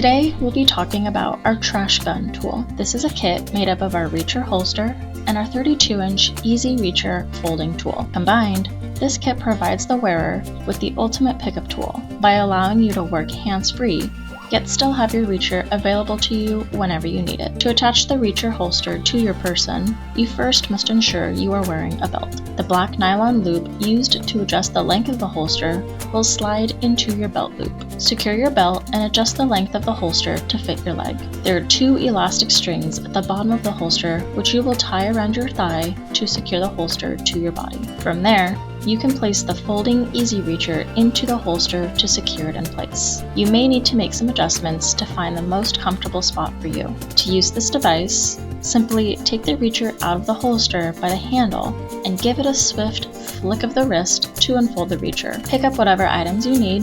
Today, we'll be talking about our trash gun tool. This is a kit made up of our reacher holster and our 32-inch Easy Reacher folding tool. Combined, this kit provides the wearer with the ultimate pickup tool by allowing you to work hands-free, yet still have your reacher available to you whenever you need it. To attach the reacher holster to your person, you first must ensure you are wearing a belt. The black nylon loop used to adjust the length of the holster will slide into your belt loop. Secure your belt and adjust the length of the holster to fit your leg. There are 2 elastic strings at the bottom of the holster which you will tie around your thigh to secure the holster to your body. From there, you can place the folding Easy Reacher into the holster to secure it in place. You may need to make some adjustments to find the most comfortable spot for you. To use this device, simply take the reacher out of the holster by the handle and give it a swift flick of the wrist to unfold the reacher. Pick up whatever items you need,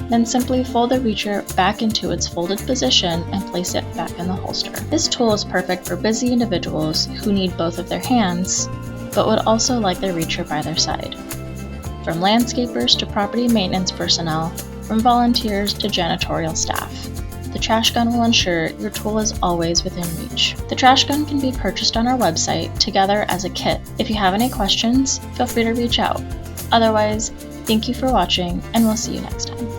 then simply fold the reacher back into its folded position and place it back in the holster. This tool is perfect for busy individuals who need both of their hands, but would also like their reacher by their side. From landscapers to property maintenance personnel, from volunteers to janitorial staff, the trash gun will ensure your tool is always within reach. The trash gun can be purchased on our website together as a kit. If you have any questions, feel free to reach out. Otherwise, thank you for watching, and we'll see you next time.